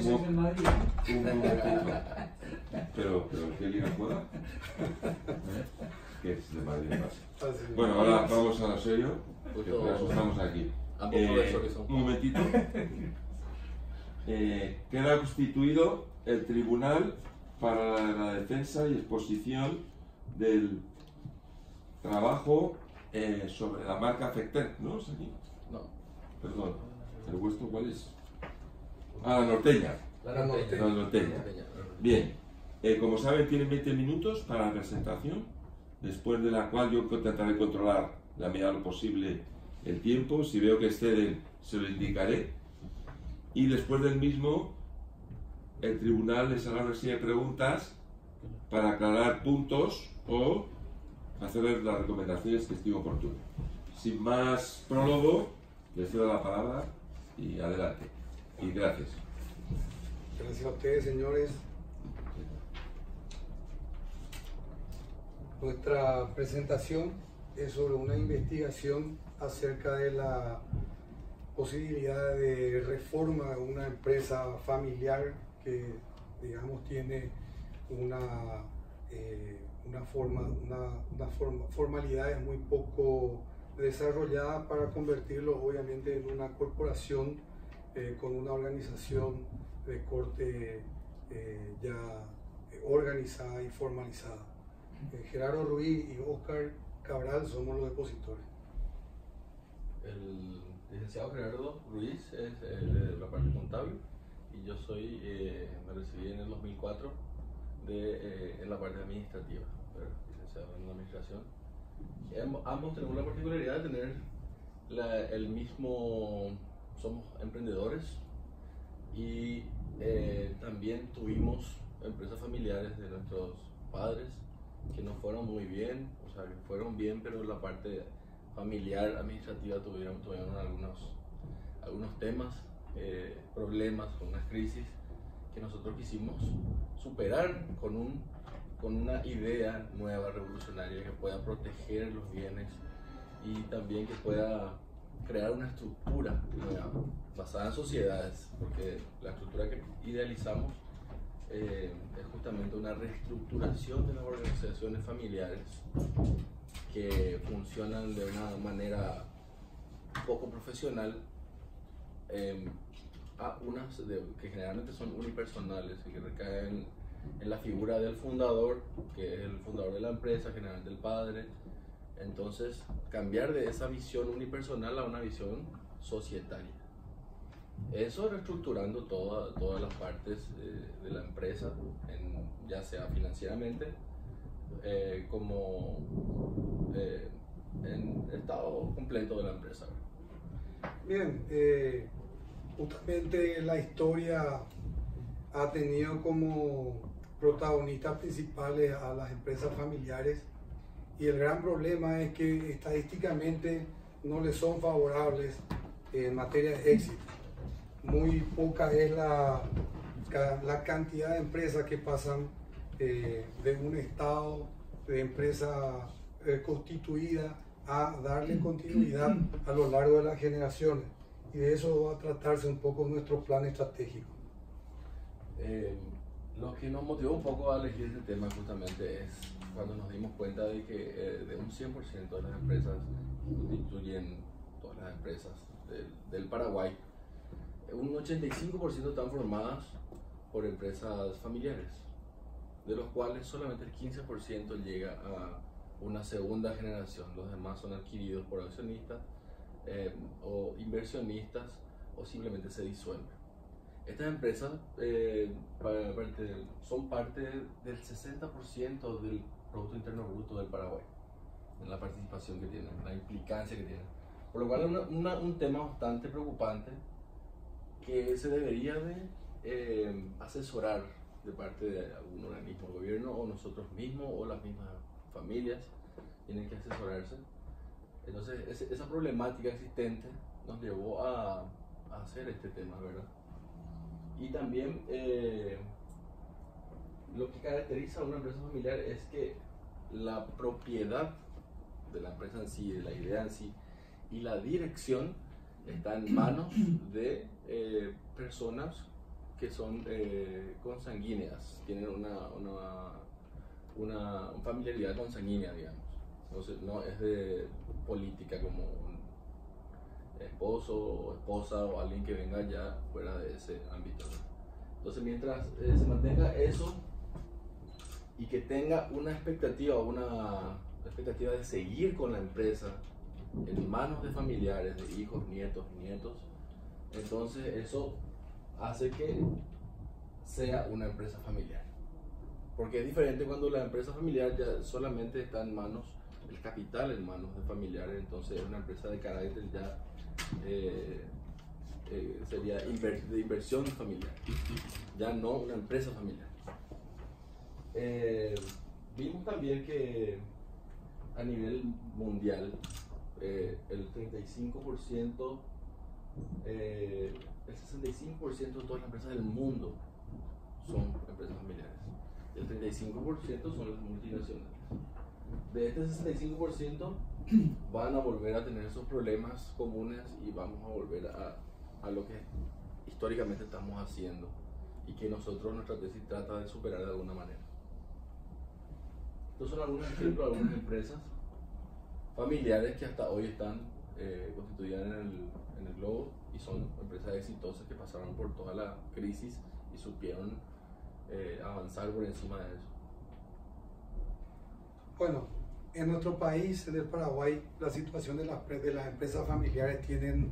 eso es el Madrid. Un momentito. Pero ¿qué liga juega? ¿Qué es de Madrid Barça? Bueno, ahora vamos a lo serio, que por eso estamos aquí. Un momentito. Queda constituido el Tribunal para la Defensa y Exposición del Trabajo sobre la marca Fectec, ¿no? ¿Es aquí? No. Perdón. ¿El vuestro cuál es? Ah, la norteña. La norteña. La norteña. Bien. Como saben, tienen 20 minutos para la presentación, después de la cual yo trataré de controlar la medida de lo posible el tiempo. Si veo que exceden, se lo indicaré. Y después del mismo, el tribunal les hará una serie de preguntas para aclarar puntos o hacer las recomendaciones que estime oportuno. Sin más prólogo, les cedo la palabra y adelante. Y gracias. Gracias a ustedes, señores. Nuestra presentación es sobre una investigación acerca de la posibilidad de reforma de una empresa familiar que, digamos, tiene formalidades muy poco desarrolladas para convertirlo obviamente en una corporación con una organización de corte ya organizada y formalizada. Gerardo Ruiz y Oscar Cabral somos los depositores. El licenciado Gerardo Ruiz es de la parte contable y yo me recibí en el 2004 en la parte administrativa, licenciado en administración. Ambos tenemos la particularidad de tener somos emprendedores y también tuvimos empresas familiares de nuestros padres que no fueron muy bien, o sea, que fueron bien, pero la parte familiar, administrativa tuvieron algunos temas, problemas, unas crisis que nosotros quisimos superar con una idea nueva, revolucionaria, que pueda proteger los bienes y también que pueda crear una estructura nueva, basada en sociedades, porque la estructura que idealizamos es justamente una reestructuración de las organizaciones familiares que funcionan de una manera poco profesional, a unas que generalmente son unipersonales y que recaen en la figura del fundador, que es el fundador de la empresa, generalmente el padre. Entonces, cambiar de esa visión unipersonal a una visión societaria. Eso reestructurando todas las partes de la empresa, ya sea financieramente, como en estado completo de la empresa. Bien, justamente la historia ha tenido como protagonistas principales a las empresas familiares y el gran problema es que estadísticamente no les son favorables en materia de éxito. Muy poca es la cantidad de empresas que pasan de un estado de empresa constituida a darle continuidad a lo largo de las generaciones, y de eso va a tratarse un poco nuestro plan estratégico. Lo que nos motivó un poco a elegir este tema justamente es cuando nos dimos cuenta de que de un 100% de las empresas que constituyen todas las empresas del Paraguay, un 85% están formadas por empresas familiares, de los cuales solamente el 15% llega a una segunda generación. Los demás son adquiridos por accionistas o inversionistas o simplemente se disuelven. Estas empresas son parte del 60% del Producto Interno Bruto del Paraguay, en la participación que tienen, la implicancia que tienen. Por lo cual es un tema bastante preocupante que se debería de asesorar de parte de algún organismo, gobierno o nosotros mismos o las mismas familias tienen que asesorarse. Entonces esa problemática existente nos llevó a hacer este tema, ¿verdad? Y también lo que caracteriza a una empresa familiar es que la propiedad de la empresa en sí, de la idea en sí, y la dirección está en manos de personas que son consanguíneas, tienen una familiaridad consanguínea, digamos. Entonces, no es de política como un esposo o esposa o alguien que venga ya fuera de ese ámbito, ¿no? Entonces, mientras se mantenga eso y que tenga una expectativa de seguir con la empresa en manos de familiares, de hijos, nietos, entonces eso hace que sea una empresa familiar. Porque es diferente cuando la empresa familiar ya solamente está en manos, el capital en manos de familiares, entonces es una empresa de carácter ya sería de inversión familiar, ya no una empresa familiar. Vimos también que a nivel mundial el 65%, el 65% de todas las empresas del mundo son empresas familiares. El 35% son las multinacionales. De este 65% van a volver a tener esos problemas comunes y vamos a volver a lo que históricamente estamos haciendo y que nosotros, nuestra tesis trata de superar de alguna manera. Estos son algunos ejemplos de algunas empresas familiares que hasta hoy están constituidas en el globo y son empresas exitosas que pasaron por toda la crisis y supieron avanzar por encima de eso. Bueno, en nuestro país, en el Paraguay, la situación de las empresas familiares tienen,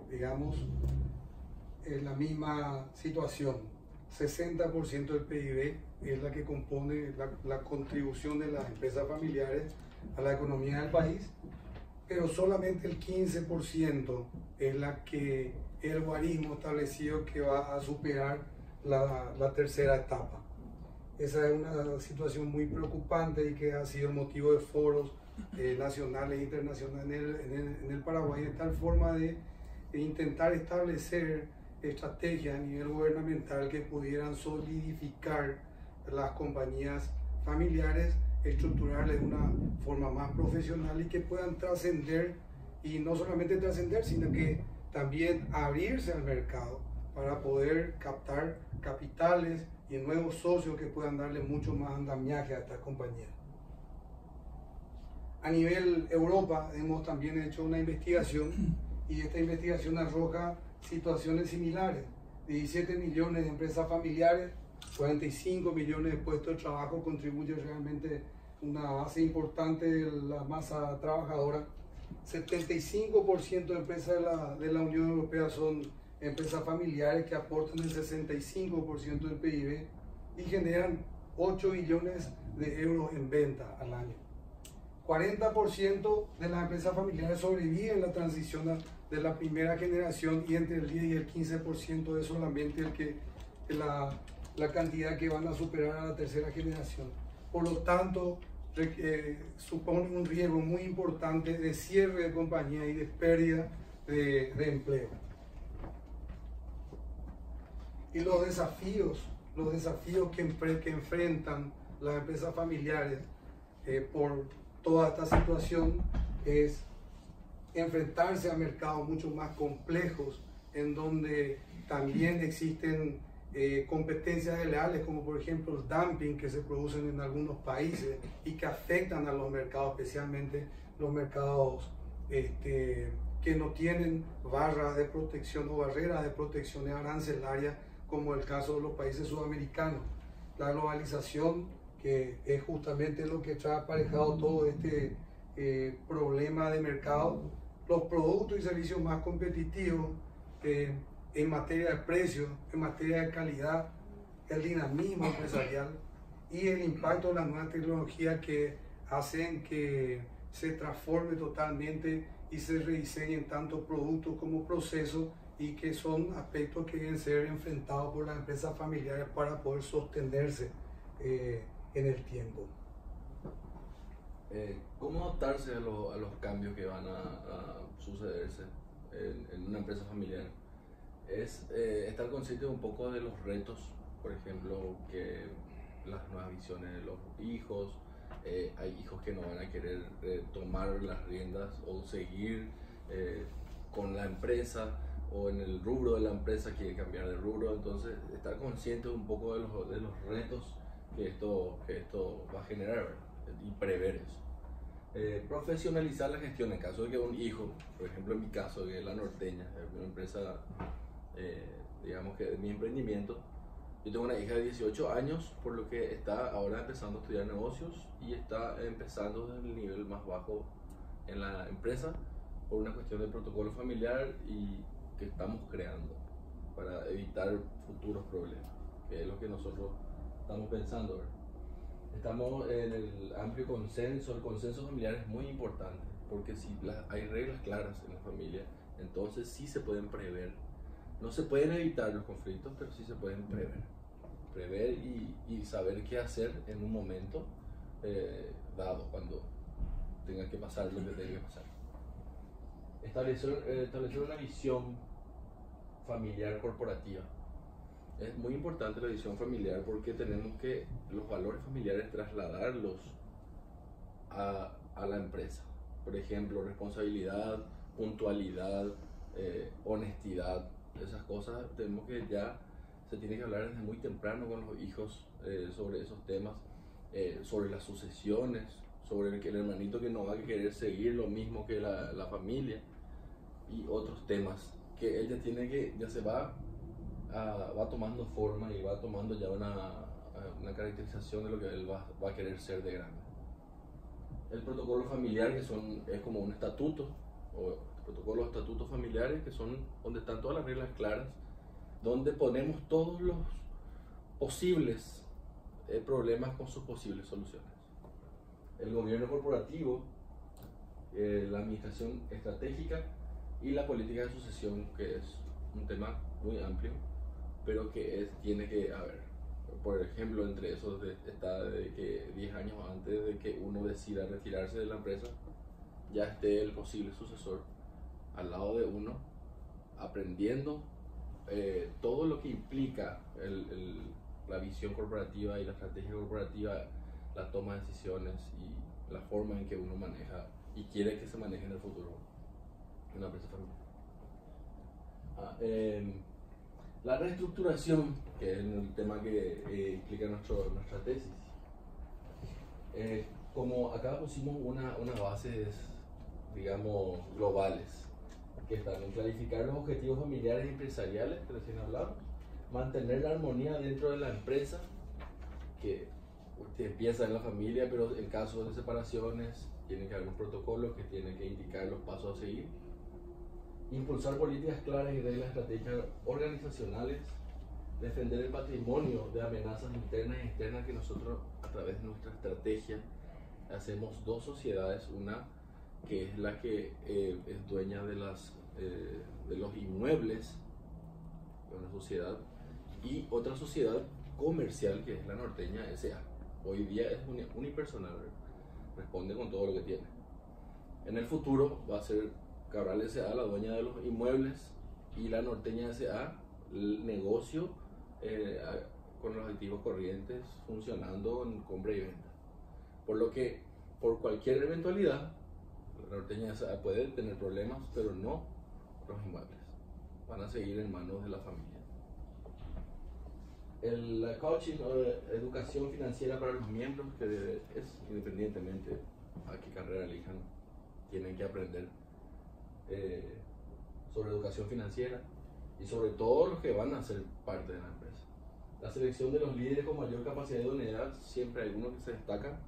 digamos, la misma situación. 60% del PIB es la que compone la contribución de las empresas familiares a la economía del país, pero solamente el 15% es la que el guarismo establecido que va a superar la tercera etapa. Esa es una situación muy preocupante y que ha sido motivo de foros nacionales e internacionales en el Paraguay, de tal forma de intentar establecer estrategias a nivel gubernamental que pudieran solidificar las compañías familiares, estructurarlas de una forma más profesional y que puedan trascender, y no solamente trascender, sino que también abrirse al mercado para poder captar capitales y nuevos socios que puedan darle mucho más andamiaje a estas compañías. A nivel Europa hemos también hecho una investigación y esta investigación arroja situaciones similares. 17 millones de empresas familiares, 45 millones de puestos de trabajo, contribuye realmente una base importante de la masa trabajadora. 75% de empresas de la Unión Europea son empresas familiares que aportan el 65% del PIB y generan 8 billones de euros en venta al año. 40% de las empresas familiares sobreviven la transición de la primera generación y entre el 10 y el 15% es solamente la cantidad que van a superar a la tercera generación. Por lo tanto, supone un riesgo muy importante de cierre de compañía y de pérdida de empleo. Y los desafíos que enfrentan las empresas familiares por toda esta situación es enfrentarse a mercados mucho más complejos, en donde también existen competencias desleales, como por ejemplo el dumping que se producen en algunos países y que afectan a los mercados, especialmente los mercados que no tienen barras de protección o barreras de protección arancelaria, como el caso de los países sudamericanos. La globalización, que es justamente lo que trae aparejado todo este problema de mercado, los productos y servicios más competitivos en materia de precio, en materia de calidad, el dinamismo empresarial y el impacto de las nuevas tecnologías que hacen que se transforme totalmente y se rediseñen tanto productos como procesos, y que son aspectos que deben ser enfrentados por las empresas familiares para poder sostenerse en el tiempo. ¿Cómo adaptarse a los cambios que van a sucederse en una empresa familiar? Es estar consciente un poco de los retos, por ejemplo, que las nuevas visiones de los hijos, hay hijos que no van a querer tomar las riendas o seguir con la empresa, o en el rubro de la empresa quiere cambiar de rubro. Entonces, estar consciente un poco de los retos que esto va a generar, ¿verdad? Y prever eso. Profesionalizar la gestión en caso de que un hijo, por ejemplo en mi caso, que es La Norteña, es una empresa, digamos que de mi emprendimiento. Yo tengo una hija de 18 años, por lo que está ahora empezando a estudiar negocios y está empezando desde el nivel más bajo en la empresa por una cuestión de protocolo familiar y que estamos creando para evitar futuros problemas, que es lo que nosotros estamos pensando, ¿verdad? Estamos en el amplio consenso. El consenso familiar es muy importante porque si hay reglas claras en la familia, entonces sí se pueden prever. No se pueden evitar los conflictos, pero sí se pueden prever y saber qué hacer en un momento dado, cuando tenga que pasar lo que tenga que pasar. Establecer una visión familiar corporativa. Es muy importante la visión familiar porque tenemos que los valores familiares trasladarlos a la empresa. Por ejemplo, responsabilidad, puntualidad, honestidad, esas cosas tenemos que ya se tiene que hablar desde muy temprano con los hijos sobre esos temas, sobre las sucesiones, sobre el hermanito que no va a querer seguir lo mismo que la familia y otros temas que él ya se va tomando forma y va tomando ya una caracterización de lo que él va a querer ser de grande. El protocolo familiar, que es como un estatuto, o protocolos, estatutos familiares, que son donde están todas las reglas claras, donde ponemos todos los posibles problemas con sus posibles soluciones. El gobierno corporativo, la administración estratégica y la política de sucesión, que es un tema muy amplio, pero que tiene que haber. Por ejemplo, entre esos está de que 10 años antes de que uno decida retirarse de la empresa, ya esté el posible sucesor al lado de uno, aprendiendo todo lo que implica la visión corporativa y la estrategia corporativa, la toma de decisiones y la forma en que uno maneja y quiere que se maneje en el futuro una empresa familiar. La reestructuración, que es el tema que implica nuestra tesis. Como acá pusimos unas bases, digamos, globales, que están en clarificar los objetivos familiares y empresariales, que recién hablamos, mantener la armonía dentro de la empresa, que empieza en la familia, pero en caso de separaciones tiene que haber un protocolo que tiene que indicar los pasos a seguir. Impulsar políticas claras y reglas estratégicas organizacionales, defender el patrimonio de amenazas internas y externas que nosotros a través de nuestra estrategia hacemos dos sociedades, una que es la que es dueña de los inmuebles de una sociedad y otra sociedad comercial que es La Norteña S.A. Hoy día es unipersonal, responde con todo lo que tiene. En el futuro va a ser Cabral S.A. la dueña de los inmuebles y La Norteña S.A. el negocio con los activos corrientes funcionando en compra y venta. Por lo que, por cualquier eventualidad, La Norteña S.A. puede tener problemas, pero no los inmuebles. Van a seguir en manos de la familia. El coaching o educación financiera para los miembros, que es independientemente a qué carrera elijan, tienen que aprender sobre educación financiera y sobre todo los que van a ser parte de la empresa. La selección de los líderes con mayor capacidad de idoneidad, siempre hay algunos que se destacan.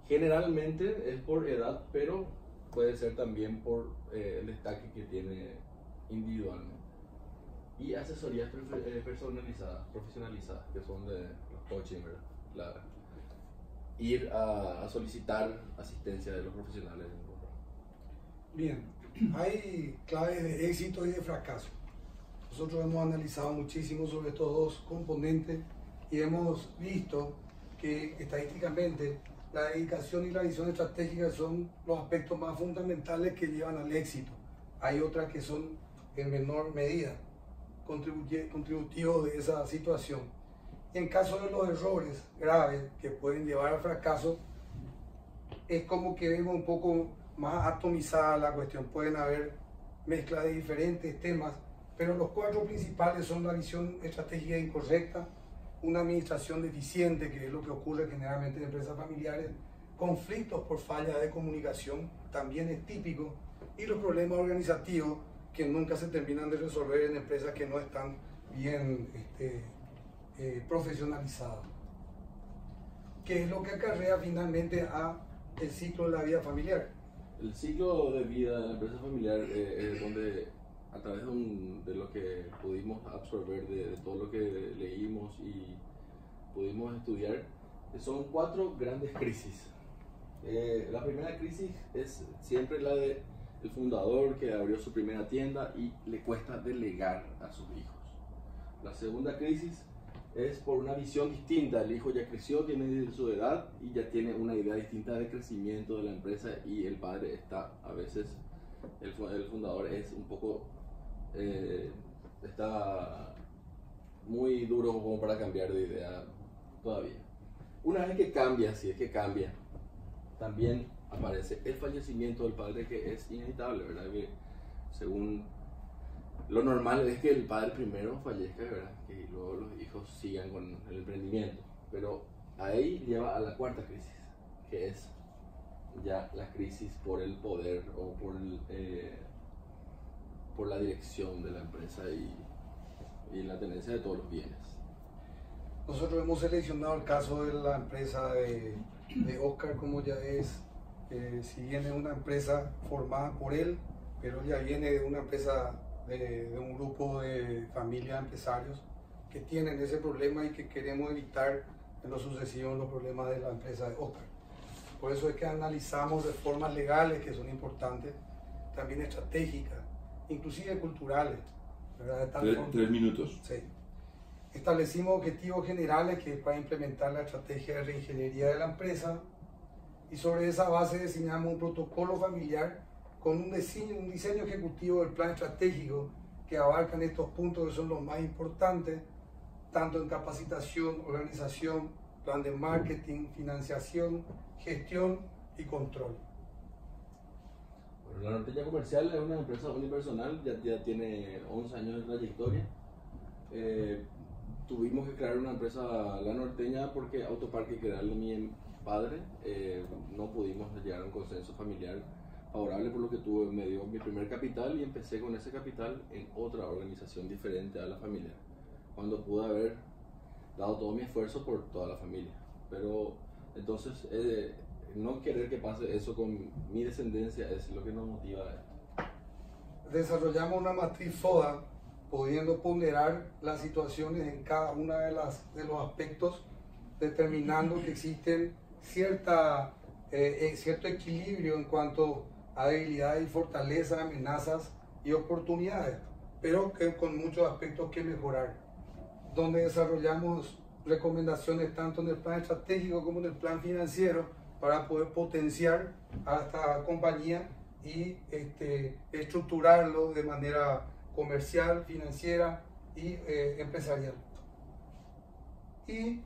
Generalmente es por edad, pero puede ser también por el destaque que tiene individualmente. Y asesorías personalizadas, profesionalizadas, que son de los coaching, ¿verdad? Ir a solicitar asistencia de los profesionales. Bien, hay claves de éxito y de fracaso. Nosotros hemos analizado muchísimo sobre estos dos componentes y hemos visto que estadísticamente la dedicación y la visión estratégica son los aspectos más fundamentales que llevan al éxito. Hay otras que son en menor medida contributivos de esa situación. En caso de los errores graves que pueden llevar al fracaso, es como que vemos un poco más atomizada la cuestión. Pueden haber mezclas de diferentes temas Pero los 4 principales son la visión estratégica incorrecta, una administración deficiente, que es lo que ocurre generalmente en empresas familiares, conflictos por falla de comunicación, también es típico, y los problemas organizativos que nunca se terminan de resolver en empresas que no están bien profesionalizadas. ¿Qué es lo que acarrea finalmente a el ciclo de la vida familiar? El ciclo de vida de la empresa familiar es donde, a través de lo que pudimos absorber, de todo lo que leímos y pudimos estudiar, son 4 grandes crisis. La primera crisis es siempre la del fundador que abrió su primera tienda y le cuesta delegar a sus hijos. La segunda crisis es por una visión distinta. El hijo ya creció, tiene su edad y ya tiene una idea distinta de crecimiento de la empresa, y el padre está, a veces, el fundador es un poco, está muy duro como para cambiar de idea todavía. Una vez que cambia, si es que cambia, también aparece el fallecimiento del padre, que es inevitable, ¿verdad? Que según lo normal es que el padre primero fallezca, ¿verdad? Y luego los hijos sigan con el emprendimiento. Pero ahí lleva a la 4ª crisis, que es ya la crisis por el poder o por la dirección de la empresa y la tenencia de todos los bienes. Nosotros hemos seleccionado el caso de la empresa de Oscar, como ya es, si bien es una empresa formada por él, pero ya viene de una empresa, de un grupo de familia de empresarios que tienen ese problema y que queremos evitar en lo sucesivo los problemas de la empresa de Oscar. Por eso es que analizamos reformas legales que son importantes, también estratégicas, inclusive culturales, ¿verdad? De tal forma, 3 minutos. Sí. Establecimos objetivos generales que es para implementar la estrategia de reingeniería de la empresa, y sobre esa base diseñamos un protocolo familiar con un diseño ejecutivo del plan estratégico que abarcan estos puntos que son los más importantes, tanto en capacitación, organización, plan de marketing, financiación, gestión y control. Bueno, la Norteña Comercial es una empresa unipersonal, ya tiene 11 años de trayectoria. Tuvimos que crear una empresa, La Norteña, porque Autoparque, que era el de mi padre, no pudimos llegar a un consenso familiar favorable, por lo que me dio mi primer capital y empecé con ese capital en otra organización diferente a la familia, cuando pude haber dado todo mi esfuerzo por toda la familia. Pero entonces no querer que pase eso con mi descendencia es lo que nos motiva a esto. Desarrollamos una matriz FODA, pudiendo ponderar las situaciones en cada uno de los aspectos, determinando que existen cierto equilibrio en cuanto a debilidades y fortalezas, amenazas y oportunidades, pero que con muchos aspectos que mejorar, donde desarrollamos recomendaciones tanto en el plan estratégico como en el plan financiero para poder potenciar a esta compañía y estructurarlo de manera comercial, financiera y empresarial. Y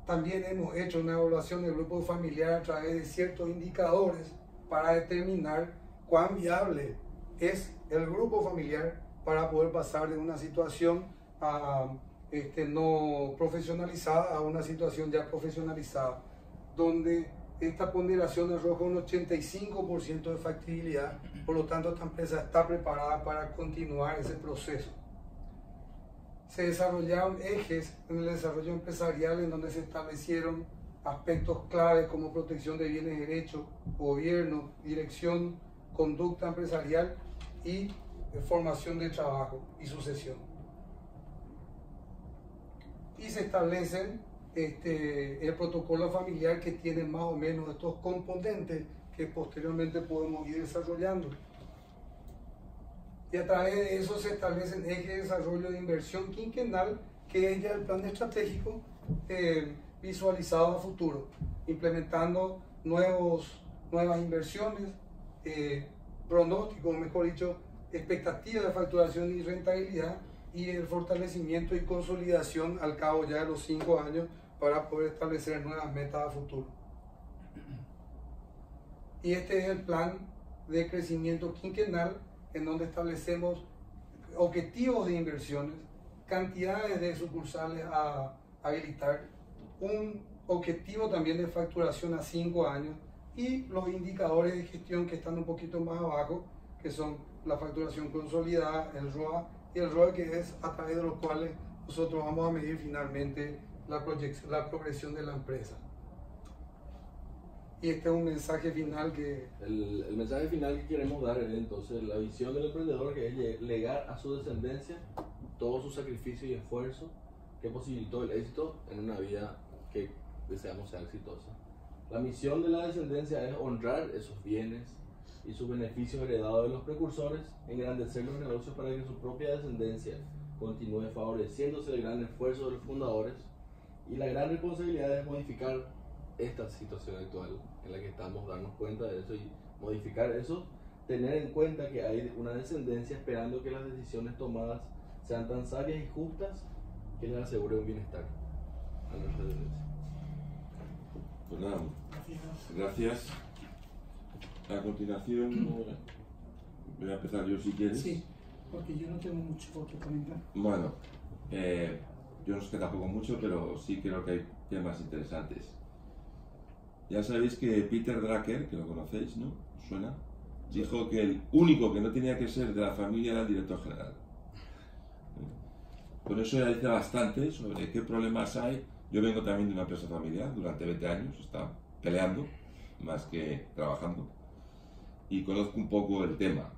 también hemos hecho una evaluación del grupo familiar a través de ciertos indicadores para determinar cuán viable es el grupo familiar para poder pasar de una situación no profesionalizada a una situación ya profesionalizada, donde esta ponderación arroja un 85% de factibilidad. Por lo tanto, esta empresa está preparada para continuar ese proceso. Se desarrollaron ejes en el desarrollo empresarial en donde se establecieron aspectos claves como protección de bienes y derechos, gobierno, dirección, conducta empresarial y formación de trabajo y sucesión. Y se establecen el protocolo familiar, que tiene más o menos estos componentes que posteriormente podemos ir desarrollando. Y a través de eso se establecen ejes de desarrollo de inversión quinquenal, que es ya el plan estratégico visualizado a futuro, implementando nuevas inversiones, pronósticos, mejor dicho, expectativas de facturación y rentabilidad, y el fortalecimiento y consolidación al cabo ya de los 5 años para poder establecer nuevas metas a futuro. Y este es el plan de crecimiento quinquenal, en donde establecemos objetivos de inversiones, cantidades de sucursales a habilitar, un objetivo también de facturación a 5 años y los indicadores de gestión que están un poquito más abajo, que son la facturación consolidada, el ROA y el ROE, que es a través de los cuales nosotros vamos a medir finalmente la progresión de la empresa. Y este es un mensaje final que... El mensaje final que queremos dar es entonces la visión del emprendedor, que es legar a su descendencia todo su sacrificio y esfuerzo que posibilitó el éxito en una vida que deseamos sea exitosa. La misión de la descendencia es honrar esos bienes y sus beneficios heredados de los precursores, engrandecer los negocios para que su propia descendencia continúe favoreciéndose del gran esfuerzo de los fundadores, y la gran responsabilidad es modificar esta situación actual en la que estamos, darnos cuenta de eso y modificar eso, tener en cuenta que hay una descendencia esperando que las decisiones tomadas sean tan sabias y justas que les asegure un bienestar a nuestra descendencia. Pues nada, gracias. A continuación, voy a empezar yo si quieres. Sí, porque yo no tengo mucho que comentar. Bueno, yo no sé tampoco mucho, pero sí creo que hay temas interesantes. Ya sabéis que Peter Drucker, que lo conocéis, ¿no? ¿Os suena? Dijo que el único que no tenía que ser de la familia era el director general. Con eso ya dice bastante sobre qué problemas hay. Yo vengo también de una empresa familiar, durante 20 años, he estado peleando más que trabajando, y conozco un poco el tema.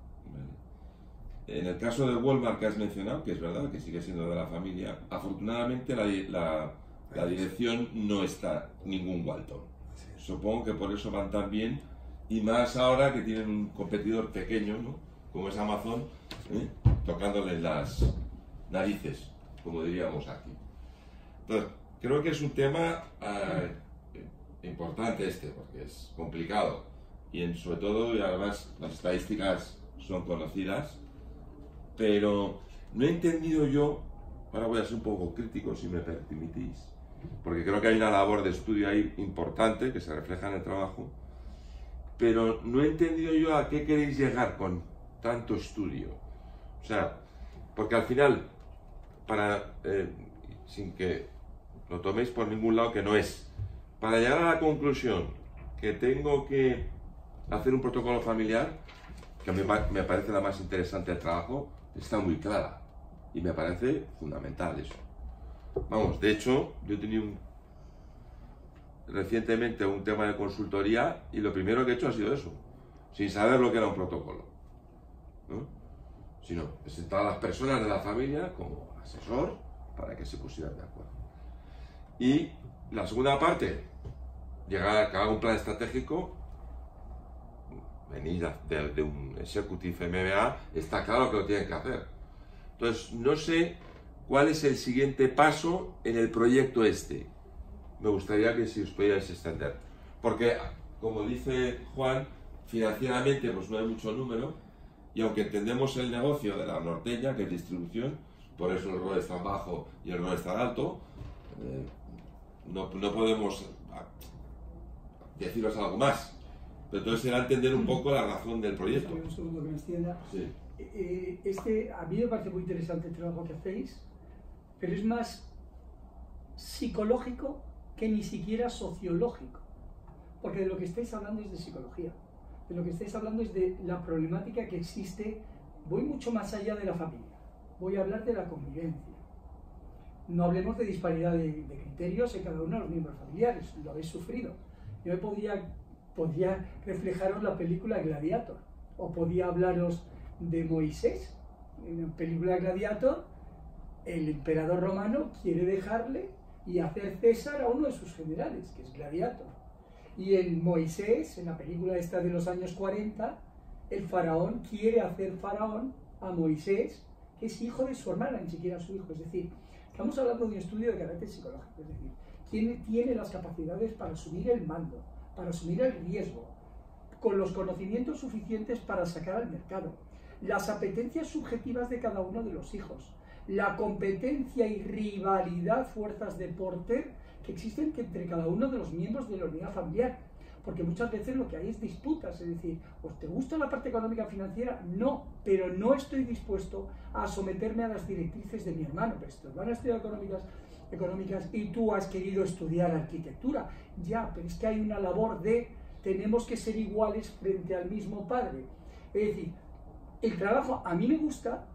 En el caso de Walmart que has mencionado, que es verdad que sigue siendo de la familia, afortunadamente la dirección no está ningún Walton. Supongo que por eso van tan bien, y más ahora que tienen un competidor pequeño, ¿no? Como es Amazon, tocándoles las narices, como diríamos aquí. Entonces, creo que es un tema importante porque es complicado, y sobre todo, y además las estadísticas son conocidas, pero no he entendido yo, ahora voy a ser un poco crítico si me permitís, porque creo que hay una labor de estudio ahí importante que se refleja en el trabajo, pero no he entendido yo a qué queréis llegar con tanto estudio. O sea, porque al final, sin que lo toméis por ningún lado que no es, para llegar a la conclusión que tengo que hacer un protocolo familiar, que me parece la más interesante del trabajo, está muy clara y me parece fundamental eso. Vamos, de hecho, yo he tenido recientemente un tema de consultoría y lo primero que he hecho ha sido eso, sin saber lo que era un protocolo, ¿no? Sino presentar a las personas de la familia como asesor para que se pusieran de acuerdo. Y la segunda parte, llegar a que haga un plan estratégico. Venir de un Executive MBA, está claro que lo tienen que hacer. Entonces, no sé cuál es el siguiente paso en el proyecto este. Me gustaría que si os pudierais extender. Porque, como dice Juan, financieramente pues no hay mucho número, y aunque entendemos el negocio de la norteña, que es distribución, por eso el ROE es tan bajo y el ROE es tan alto, no podemos deciros algo más. Pero entonces será entender un poco la razón del proyecto. Un segundo que me extienda. Sí. A mí me parece muy interesante el trabajo que hacéis, pero es más psicológico que ni siquiera sociológico. Porque de lo que estáis hablando es de psicología. De lo que estáis hablando es de la problemática que existe. Voy mucho más allá de la familia. Voy a hablar de la convivencia. No hablemos de disparidad de criterios en cada uno de los miembros familiares. Lo habéis sufrido. Yo me podría reflejaros la película Gladiator, o podía hablaros de Moisés. En la película Gladiator, el emperador romano quiere dejarle y hacer César a uno de sus generales, que es Gladiator. Y en Moisés, en la película esta de los años 40, el faraón quiere hacer faraón a Moisés, que es hijo de su hermana, ni siquiera su hijo. Es decir, estamos hablando de un estudio de carácter psicológico, es decir, ¿quién tiene las capacidades para asumir el mando, para asumir el riesgo, con los conocimientos suficientes para sacar al mercado, las apetencias subjetivas de cada uno de los hijos, la competencia y rivalidad, fuerzas de Porter, que existen entre cada uno de los miembros de la unidad familiar? porque muchas veces lo que hay es disputas, es decir, ¿os te gusta la parte económica financiera? No, pero no estoy dispuesto a someterme a las directrices de mi hermano, pero si tu hermano ha estudiado económicas y tú has querido estudiar arquitectura, ya, pero es que hay una labor de tenemos que ser iguales frente al mismo padre. Es decir, el trabajo a mí me gusta,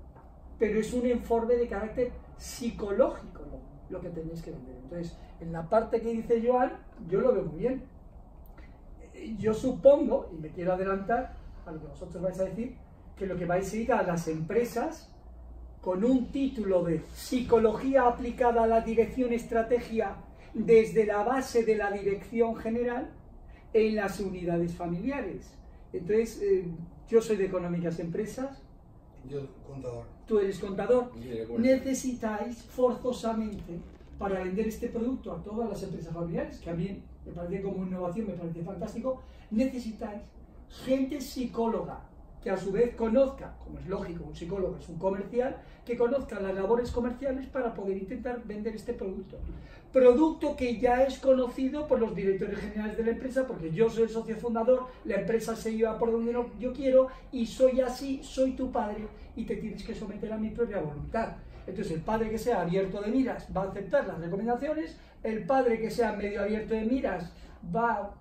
pero es un informe de carácter psicológico, ¿no?, lo que tenéis que vender. Entonces, en la parte que dice Joan, yo lo veo muy bien. Yo supongo, y me quiero adelantar a lo que vosotros vais a decir, que lo que vais a ir a las empresas con un título de Psicología aplicada a la dirección estrategia desde la base de la dirección general en las unidades familiares. Entonces, yo soy de Económicas Empresas. Yo, contador. Tú eres contador. Necesitáis forzosamente, para vender este producto a todas las empresas familiares, que a mí me parece como innovación, me parece fantástico, necesitáis gente psicóloga, que a su vez conozca, como es lógico, un psicólogo es un comercial, que conozca las labores comerciales para poder intentar vender este producto. Producto que ya es conocido por los directores generales de la empresa, porque yo soy el socio fundador, la empresa se lleva por donde yo quiero y soy así, soy tu padre y te tienes que someter a mi propia voluntad. Entonces el padre que sea abierto de miras va a aceptar las recomendaciones, el padre que sea medio abierto de miras va a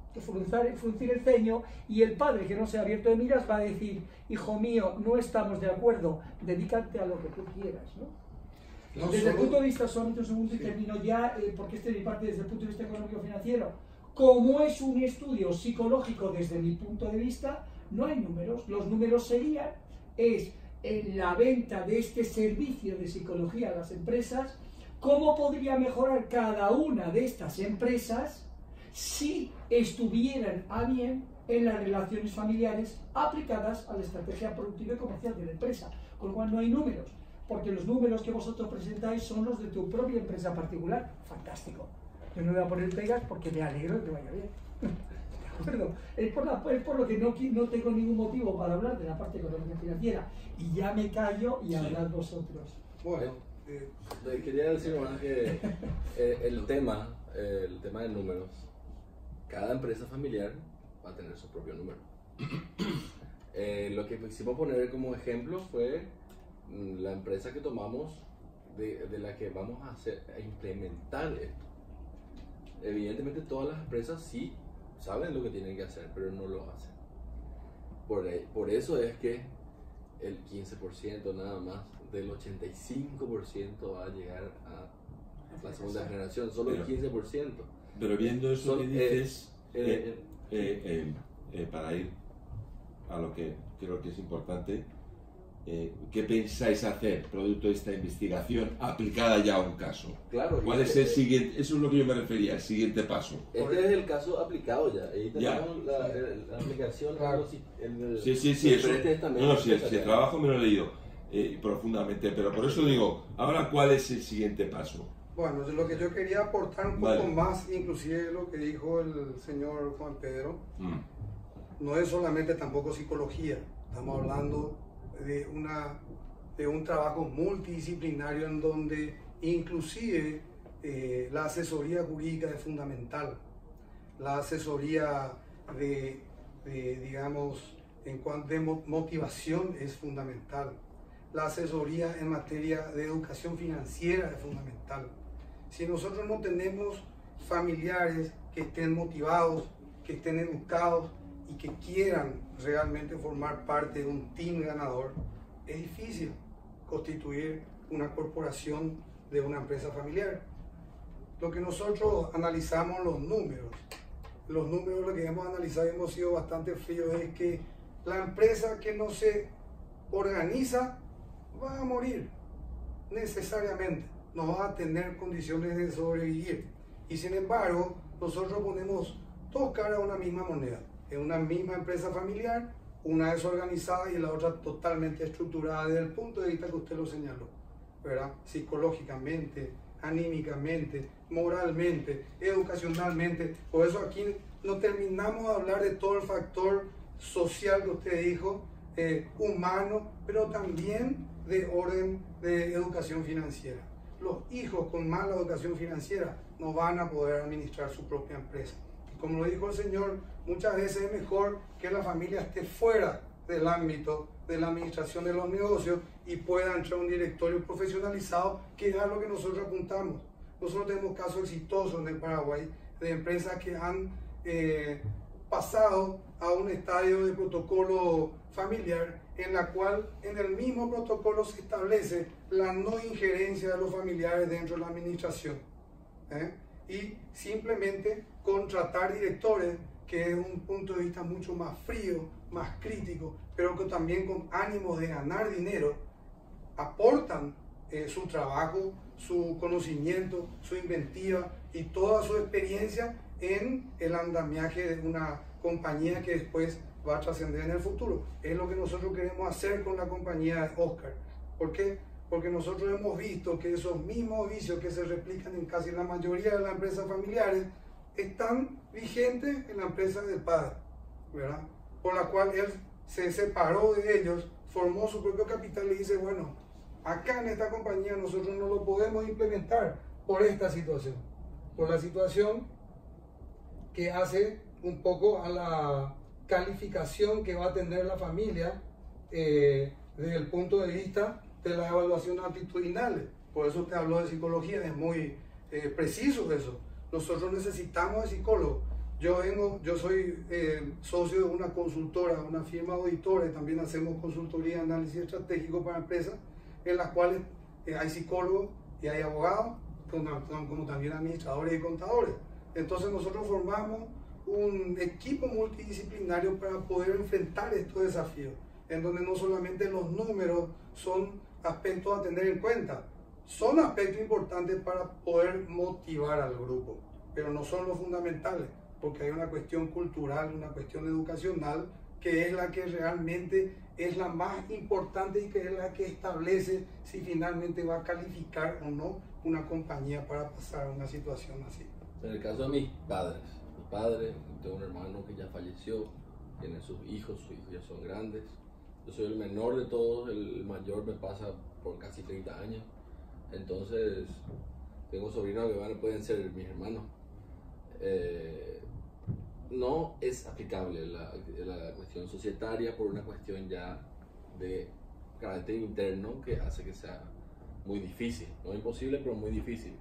fruncir el ceño, y el padre que no sea abierto de miras va a decir: hijo mío, no estamos de acuerdo, dedícate a lo que tú quieras, ¿no? Desde el punto de vista, solamente un segundo y termino ya, porque este es mi parte desde el punto de vista económico-financiero. Como es un estudio psicológico desde mi punto de vista, no hay números. Los números serían, en la venta de este servicio de psicología a las empresas, cómo podría mejorar cada una de estas empresas si estuvieran a bien en las relaciones familiares aplicadas a la estrategia productiva y comercial de la empresa. Con lo cual no hay números, porque los números que vosotros presentáis son los de tu propia empresa particular. Fantástico. Yo no voy a poner pegas porque me alegro de que vaya bien. ¿De acuerdo? Es por lo que no tengo ningún motivo para hablar de la parte económica financiera. Y ya me callo y hablad vosotros. Bueno, quería decir más que el tema de números, cada empresa familiar va a tener su propio número. Lo que quisimos poner como ejemplo fue la empresa que tomamos de la que vamos a implementar esto. Evidentemente todas las empresas sí saben lo que tienen que hacer, pero no lo hacen. Por eso es que el 15% nada más del 85% va a llegar a la segunda generación, solo el 15%. Pero viendo eso que dices, para ir a lo que creo que es importante, ¿qué pensáis hacer producto de esta investigación aplicada ya a un caso? Claro. ¿Cuál es el siguiente? Eso es lo que yo me refería, el siguiente paso. Este es el caso aplicado ya. Ahí tenemos la aplicación. Claro. Sí, eso. No, si el trabajo me lo he leído profundamente, pero por eso digo, ahora, ¿cuál es el siguiente paso? Bueno, lo que yo quería aportar un poco más, inclusive lo que dijo el señor Juan Pedro, no es solamente tampoco psicología, estamos hablando de un trabajo multidisciplinario en donde inclusive la asesoría jurídica es fundamental, la asesoría digamos, en cuanto de motivación es fundamental, la asesoría en materia de educación financiera es fundamental. Si nosotros no tenemos familiares que estén motivados, que estén educados y que quieran realmente formar parte de un team ganador, es difícil constituir una corporación de una empresa familiar. Lo que nosotros analizamos, los números lo que hemos analizado y hemos sido bastante fríos, es que la empresa que no se organiza va a morir necesariamente, no va a tener condiciones de sobrevivir. Y sin embargo, nosotros ponemos dos caras a una misma moneda. En una misma empresa familiar, una desorganizada y la otra totalmente estructurada desde el punto de vista que usted lo señaló, ¿verdad? Psicológicamente, anímicamente, moralmente, educacionalmente. Por eso aquí no terminamos de hablar de todo el factor social que usted dijo, humano, pero también de orden de educación financiera. Los hijos con mala educación financiera no van a poder administrar su propia empresa. como lo dijo el Señor, muchas veces es mejor que la familia esté fuera del ámbito de la administración de los negocios y pueda entrar a un directorio profesionalizado, que es a lo que nosotros apuntamos. Nosotros tenemos casos exitosos en el Paraguay de empresas que han pasado a un estadio de protocolo familiar, en la cual en el mismo protocolo se establece la no injerencia de los familiares dentro de la administración, y simplemente contratar directores, que es un punto de vista mucho más frío, más crítico, pero que también con ánimos de ganar dinero aportan su trabajo, su conocimiento, su inventiva y toda su experiencia en el andamiaje de una compañía que después va a trascender en el futuro. Es lo que nosotros queremos hacer con la compañía de Oscar. ¿Por qué? Porque nosotros hemos visto que esos mismos vicios que se replican en casi la mayoría de las empresas familiares están vigentes en la empresa del padre, ¿verdad? Por la cual él se separó de ellos, formó su propio capital y dice, bueno, acá en esta compañía nosotros no lo podemos implementar por esta situación, por la situación que hace un poco a la calificación que va a tener la familia desde el punto de vista de las evaluaciones actitudinales. Por eso te hablo de psicología, es muy preciso eso. Nosotros necesitamos de psicólogos. Yo soy socio de una consultora, una firma auditora, y también hacemos consultoría y análisis estratégico para empresas, en las cuales hay psicólogos y hay abogados, como también administradores y contadores. Entonces nosotros formamos un equipo multidisciplinario para poder enfrentar estos desafíos, en donde no solamente los números son aspectos a tener en cuenta, son aspectos importantes para poder motivar al grupo, pero no son los fundamentales, porque hay una cuestión cultural, una cuestión educacional, que es la que realmente es la más importante y que es la que establece si finalmente va a calificar o no una compañía para pasar a una situación así. En el caso de mis padres, tengo un hermano que ya falleció, tiene sus hijos ya son grandes. Yo soy el menor de todos, el mayor me pasa por casi 30 años. Entonces, tengo sobrinos que pueden ser mis hermanos. No es aplicable la cuestión societaria por una cuestión ya de carácter interno que hace que sea muy difícil. No imposible, pero muy difícil.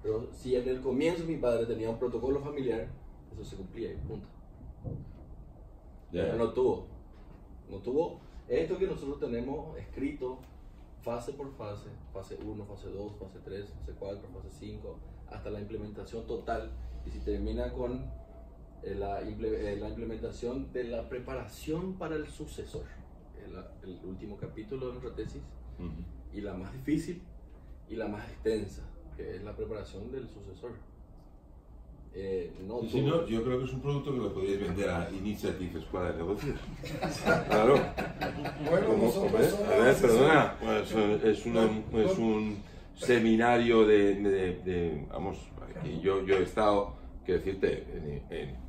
Pero si en el comienzo mi padre tenía un protocolo familiar, eso se cumplía y punto. Pero no tuvo esto que nosotros tenemos escrito fase por fase, fase 1, fase 2, fase 3, fase 4, fase 5, hasta la implementación total, y si termina con la implementación de la preparación para el sucesor, el último capítulo de nuestra tesis, y la más difícil y la más extensa, que es la preparación del sucesor. No, yo creo que es un producto que lo podéis vender a Initiative Escuela de Negocios. Claro. Bueno, a ver, perdona, es un seminario vamos, aquí yo he estado, quiero decirte, en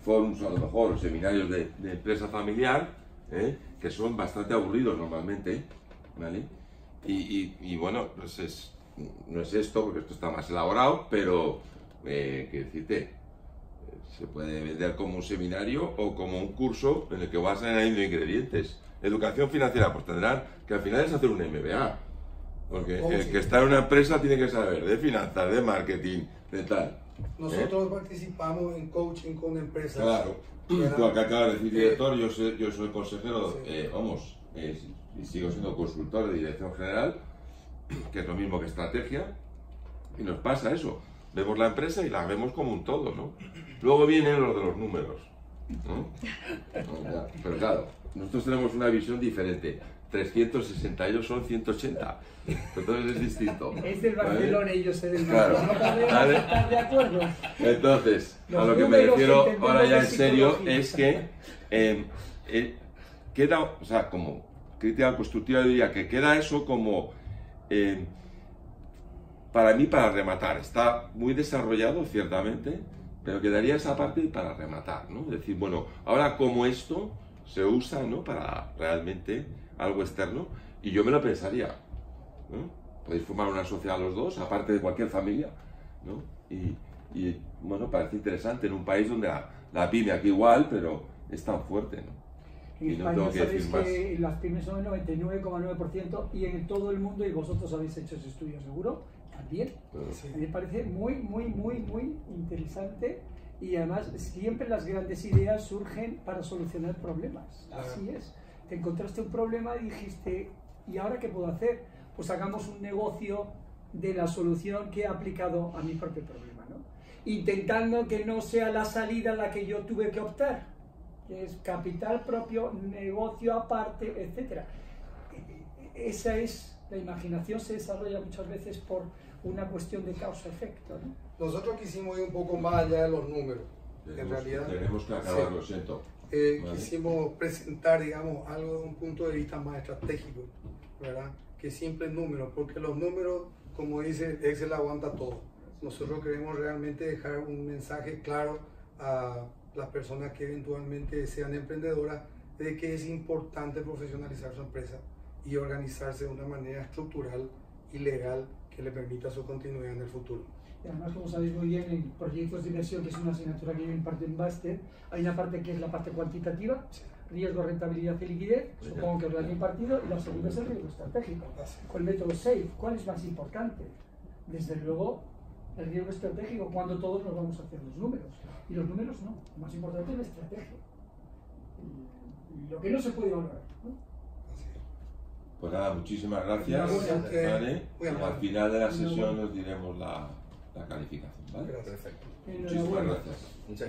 forums, a lo mejor, seminarios de empresa familiar, que son bastante aburridos normalmente, ¿vale? Y bueno, pues no es esto, porque esto está más elaborado, pero quiero decirte, se puede vender como un seminario o como un curso en el que vas añadiendo ingredientes. Educación financiera, pues tendrán que al final es hacer un MBA, porque el que está en una empresa tiene que saber de finanzas, de marketing, de tal. Nosotros participamos en coaching con empresas. Claro, lo que acaba de decir director, yo soy consejero, y sigo siendo consultor de dirección general, que es lo mismo que estrategia, y nos pasa eso. Vemos la empresa y la vemos como un todo, ¿no? Luego vienen los de los números, ¿no? Pero claro, nosotros tenemos una visión diferente. 360, ellos son 180. Entonces es distinto. Es del Barcelona, ¿vale? Y yo soy del Claro. Barcelona. No podemos estar de acuerdo. Entonces, Los a lo que me números refiero que ahora ya en entendemos de serio psicología. es que queda, o sea, como crítica constructiva, yo diría que queda eso como, para mí, para rematar. Está muy desarrollado, ciertamente, pero quedaría esa parte para rematar, ¿no? Es decir, bueno, ahora como esto se usa, ¿no?, para realmente algo externo, y yo me lo pensaría, ¿no? Podéis formar una sociedad los dos, aparte de cualquier familia, ¿no? Y bueno, parece interesante en un país donde la pyme aquí igual, pero es tan fuerte, ¿no? En Y no España tengo que sabéis decir más. que las pymes son el 99,9% y en todo el mundo, y vosotros habéis hecho ese estudio seguro, también. Pero, Sí. A mí me parece muy interesante y además siempre las grandes ideas surgen para solucionar problemas. Así es. Te encontraste un problema y dijiste, ¿y ahora qué puedo hacer? Pues hagamos un negocio de la solución que he aplicado a mi propio problema, ¿no? Intentando que no sea la salida a la que yo tuve que optar, que es capital propio, negocio aparte, etc. Esa es, la imaginación se desarrolla muchas veces por una cuestión de causa-efecto, ¿no? Nosotros quisimos ir un poco más allá de los números. En realidad, tenemos que acabar, sí. Lo siento. Vale. Quisimos presentar, digamos, algo de un punto de vista más estratégico, ¿verdad? Que simples números, porque los números, como dice Excel, aguanta todo. Nosotros queremos realmente dejar un mensaje claro a las personas que eventualmente sean emprendedoras de que es importante profesionalizar su empresa y organizarse de una manera estructural y legal que le permita su continuidad en el futuro. Y además, como sabéis muy bien, en proyectos de inversión, que es una asignatura que yo imparto en máster, hay una parte que es la parte cuantitativa, riesgo, rentabilidad y liquidez, supongo que os la han impartido, y la segunda es el riesgo estratégico. Con el método SAFE, ¿cuál es más importante? Desde luego, el riesgo estratégico, cuando todos nos vamos a hacer los números. Y los números no, lo más importante es la estrategia. Y lo que no se puede valorar, ¿no? Pues nada, muchísimas gracias. ¿Vale? Y al final de la sesión os diremos la calificación, ¿vale? Gracias. Perfecto. Muchísimas gracias. Muchas gracias.